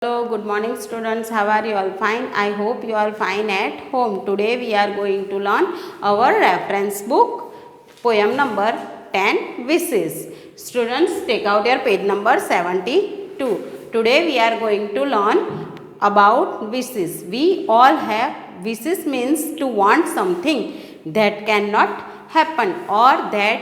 Hello, good morning students. How are you all? Fine. I hope you are fine at home. Today we are going to learn our reference book, poem number 10, Wishes. Students, take out your page number 72. Today we are going to learn about wishes. We all have wishes, means to want something that cannot happen or that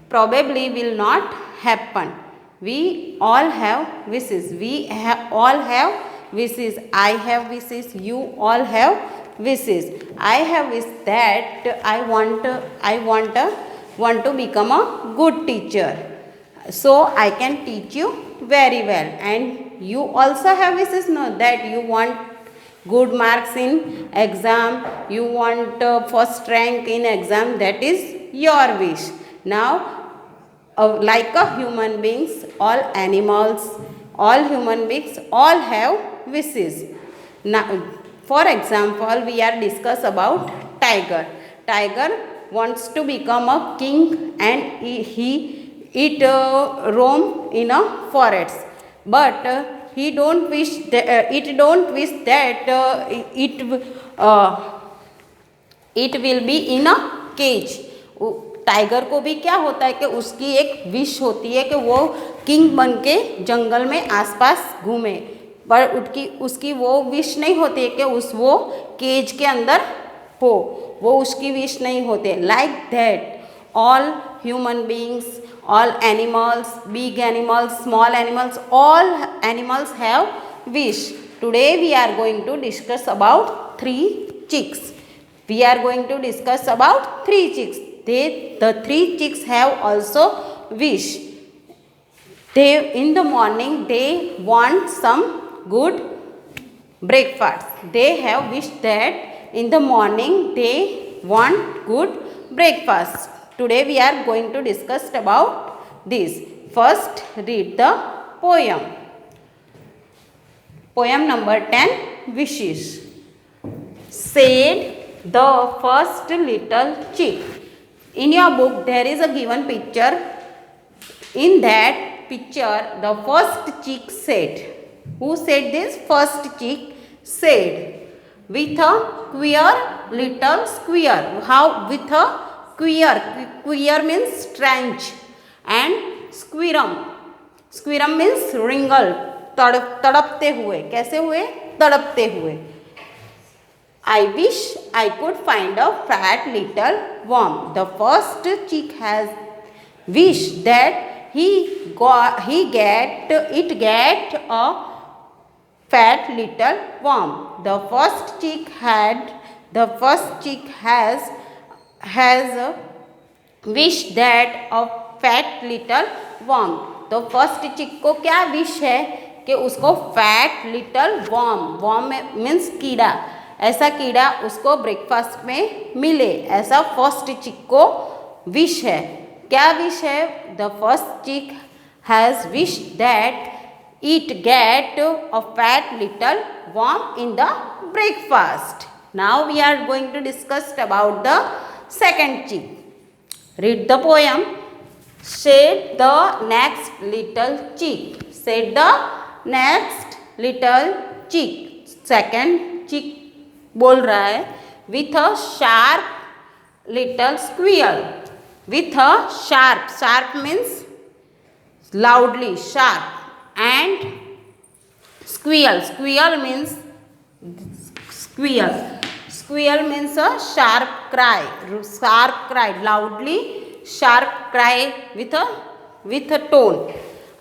probably will not happen. We all have wishes. All have wishes. I have wishes. You all have wishes. I have wish that I want to become a good teacher, so I can teach you very well. And you also have wishes, no, that you want good marks in exam. You want first rank in exam. That is your wish. Now like a human beings, all animals, all human beings, all have wishes. Now, for example, we are discuss about tiger. Tiger wants to become a king, and it roam in a forest, but he don't wish that, it don't wish that it will be in a cage. Tiger को भी क्या होता है कि उसकी एक wish होती है कि वो किंग बन के जंगल में आसपास घूमे, पर उसकी वो विश नहीं होती है कि वो केज के अंदर हो, वो उसकी विश नहीं होते. Like that all human beings, all animals, big animals, small animals, all animals have wish. Today we are going to discuss about 3 chicks. We are going to discuss about 3 chicks. The 3 chicks have also wish. In the morning they want some good breakfast. They have wished that in the morning they want good breakfast. Today we are going to discuss about this. First, read the poem. Poem number 10, Wishes. Said the first little chick. In your book there is a given picture. In that picture the first chick said. Who said this? First chick said with a queer little squeer. How? With a queer. Queer means strange, and squirm. Squirm means wrinkle. तड़पते हुए. कैसे हुए? तड़पते हुए. I wish I could find a fat little worm. The first chick has wished that it get a fat little worm. The first chick has wished that a fat little worm. तो first चिक को क्या wish है कि उसको fat little worm means कीड़ा, ऐसा कीड़ा उसको ब्रेकफास्ट में मिले, ऐसा फर्स्ट चिक को विश है. क्या विश है? The first chick has wish that it get a fat little worm in the breakfast. Now we are going to discuss about the second chick. Read the poem. Said the next little chick. Said the next little chick. Second chick बोल रहा है with a sharp little squeal. With a sharp means loudly sharp, and squeal means a sharp cry, loudly sharp cry with a tone.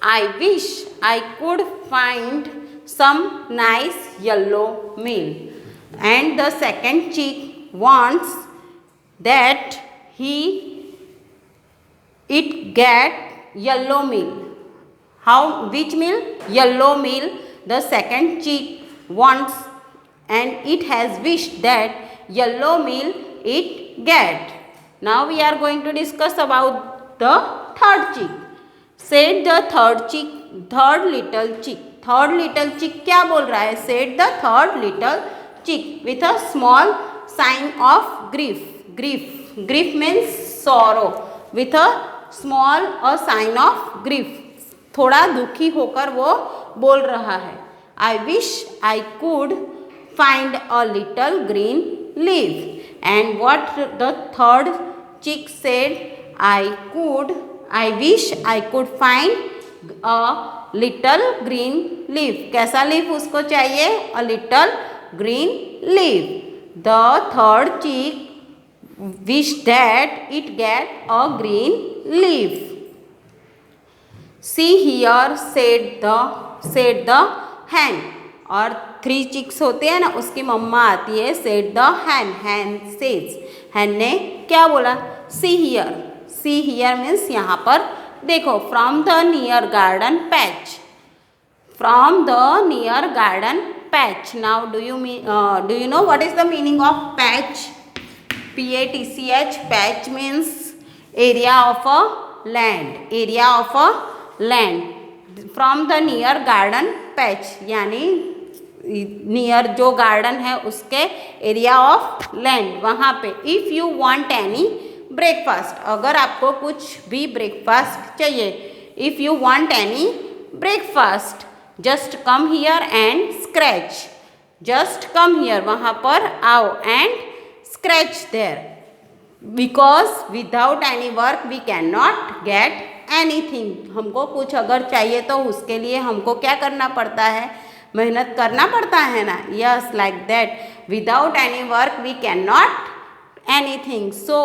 I wish I could find some nice yellow meal. And the second chick wants that it get yellow meal. How? Which meal? Yellow meal. The second chick wants, and it has wished that yellow meal it get. Now we are going to discuss about the third chick. Said the third little chick. Third little chick क्या बोल रहा है? Said the third little chick with a small sign of grief. Grief means sorrow. With a small sign of grief. थोड़ा दुखी होकर वो बोल रहा है. I wish I could find a little green leaf. And what the third chick said? I wish I could find a little green leaf. कैसा leaf उसको चाहिए? A little green leaf. The third chick wished that it get a green leaf. See here, said the hen. और 3 chicks होते हैं ना, उसकी मम्मा आती है, said the hen says. hen ने क्या बोला? See here means यहाँ पर देखो. from the near garden patch. Now do you know what is the meaning of patch? patch. Patch means area of a land. from the near garden patch यानी near जो garden है उसके area of land, वहाँ पे. If you want any breakfast, अगर आपको कुछ भी ब्रेकफास्ट चाहिए. If you want any breakfast, just come here and scratch. Just come here, वहाँ पर आओ, and scratch there. Because without any work we can not get anything. हमको कुछ अगर चाहिए तो उसके लिए हमको क्या करना पड़ता है? मेहनत करना पड़ता है ना. Yes, like that. Without any work we can not anything. So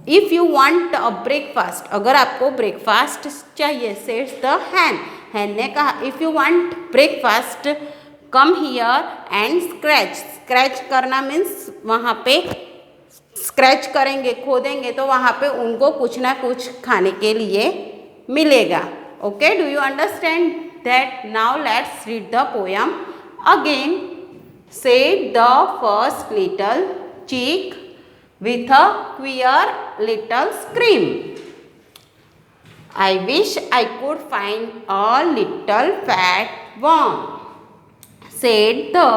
if you want a breakfast, अगर आपको ब्रेकफास्ट चाहिए, सेड्स द hen. hen ने कहा if you want breakfast come here and scratch. Scratch करना मीन्स वहाँ पे स्क्रैच करेंगे, खोदेंगे, तो वहाँ पे उनको कुछ ना कुछ खाने के लिए मिलेगा. Okay, do you understand that? Now let's read the poem again. Said the first little चिक with a queer little scream. I wish I could find a little fat worm, said the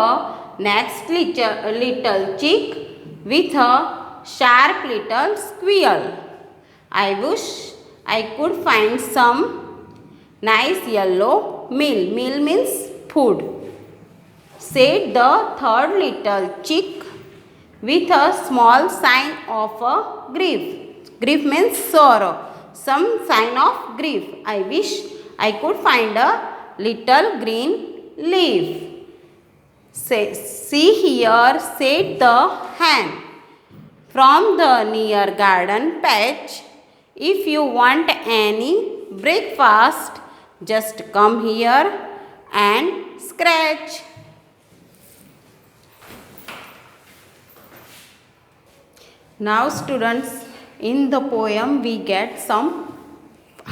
next little chick with a sharp little squeal. I wish I could find some nice yellow meal. Meal means food, said the third little chick with a small sign of a grief. Grief means sorrow. Some sign of grief. I wish I could find a little green leaf. See here, said the hen. From the near garden patch. If you want any breakfast, just come here and scratch. Now students, in the poem we get some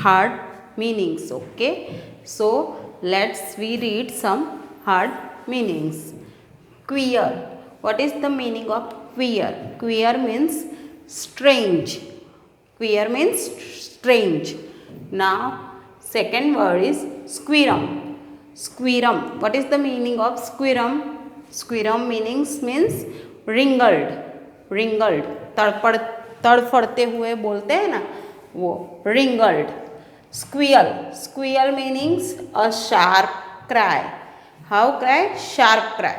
hard meanings. Okay, so we read some hard meanings. Queer. What is the meaning of queer? Queer means strange. Queer means strange. Now second word is squirm. Squirm. What is the meaning of squirm? Squirm means wrinkled. तड़फड़ते हुए बोलते हैं ना, वो wrinkled. Squeal means a sharp cry. How cry? Sharp cry.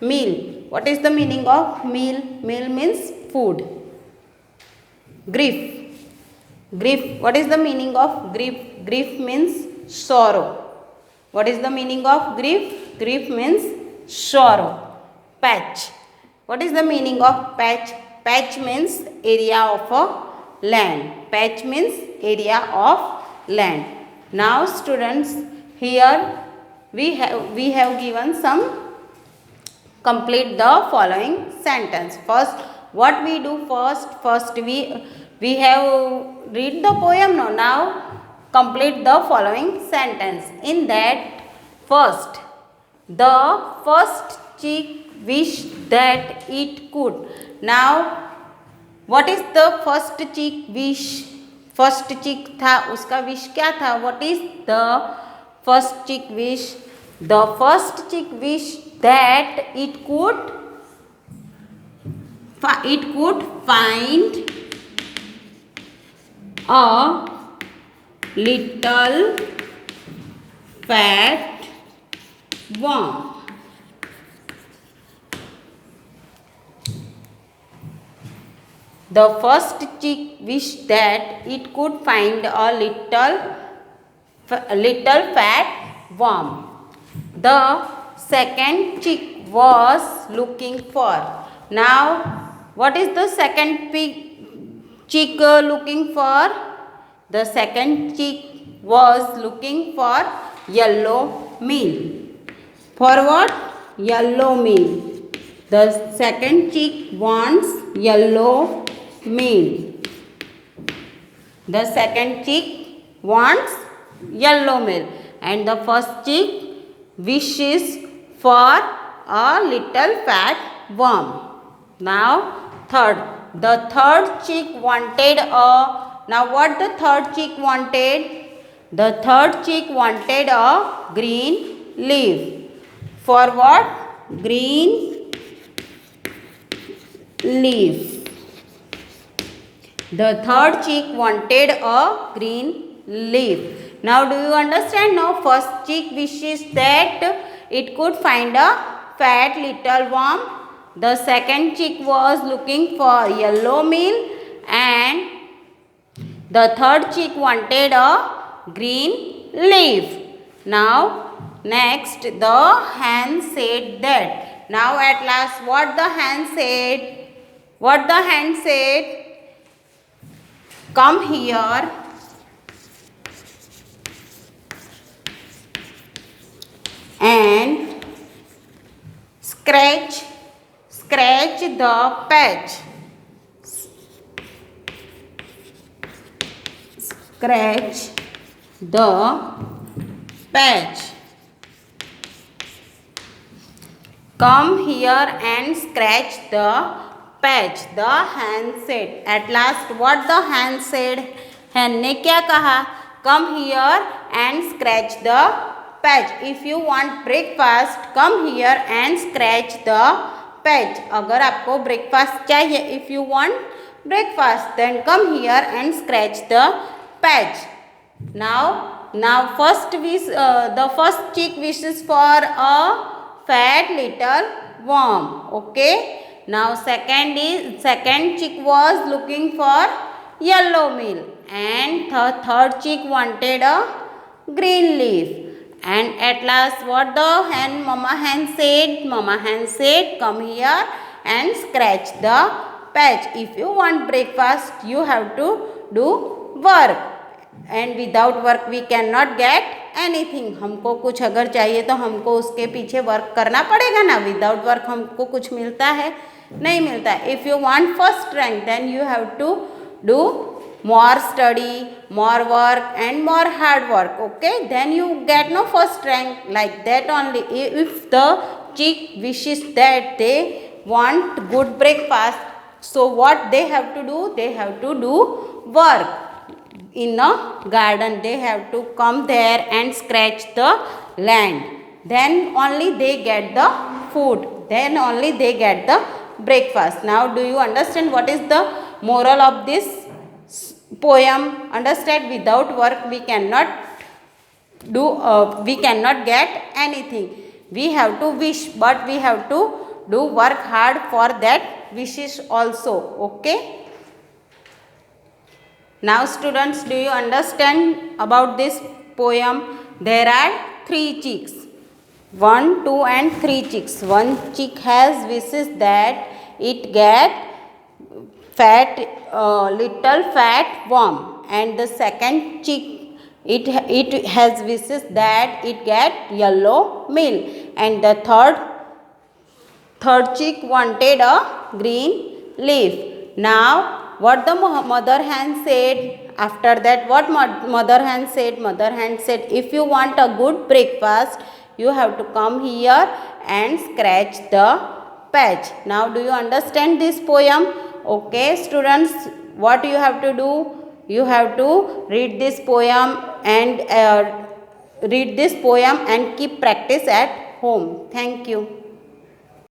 Meal. What is the meaning of meal? Meal means food. Grief. What is the meaning of grief? Grief means sorrow. What is the meaning of grief? Grief means sorrow. Patch. What is the meaning of patch? Patch means area of a land. Patch means area of land. Now students, here we have given some. Complete the following sentence. First, what we do first? First we have read the poem. Now complete the following sentence. In that, first, the first chick wished that it could. Now what is the first chick wish? First chick था, उसका wish क्या था? What is the first chick wish? The first chick wish that it could find a little fat worm. The first chick wished that it could find a little fat worm. The second chick was looking for. Now, what is the second chick looking for? The second chick was looking for yellow meal. For what? Yellow meal. The second chick wants yellow meal. The second chick wants yellow meal. And the first chick wishes for a little fat worm. Now, the third chick wanted a. Now, what the third chick wanted? The third chick wanted a green leaf. For what? Green leaf. The third chick wanted a green leaf. Now, do you understand? Now, first chick wishes that it could find a fat little worm. The second chick was looking for yellow meal, and the third chick wanted a green leaf. Now, next the hen said that. Now, at last, what the hen said? What the hen said? Come here and scratch the patch. Scratch the patch. Come here and scratch the patch. The hen said. At last, what the hen said? hen ने क्या कहा? Come here and scratch the patch. If you want breakfast, come here and scratch the patch. अगर आपको breakfast चाहिए, if you want breakfast, then come here and scratch the patch. Now the first chick wishes for a fat little worm. Okay. Now second chick was looking for yellow meal, and the third chick wanted a green leaf. And at last, what the mama hen said? Mama hen said, come here and scratch the patch. If you want breakfast, you have to do work. And without work we cannot get anything. हमको कुछ अगर चाहिए तो हमको उसके पीछे work करना पड़ेगा ना. विदाउट वर्क हमको कुछ मिलता है? नहीं मिलता. If you want first rank, then you have to do more study, more work and more hard work. Okay, then you get no first rank. Like that only. If the chick wishes that they want good breakfast, so what they have to do? They have to do work in a garden. They have to come there and scratch the land. Then only they get the food. Then only they get the breakfast. Now, do you understand what is the moral of this poem? Understand, without work we cannot do we cannot get anything. We have to wish, but we have to do work hard for that wishes also. Okay. Now students, do you understand about this poem? There are 3 chicks. 1, 2 and 3 chicks. One chick has wishes that it get little fat worm, and the second chick it has wishes that it get yellow meal, and the third chick wanted a green leaf. Now what the mother hen said? After that, what mother hen said? Mother hen said, if you want a good breakfast, you have to come here and scratch the patch. Now do you understand this poem? Okay students, what you have to do? You have to read this poem and keep practice at home. Thank you.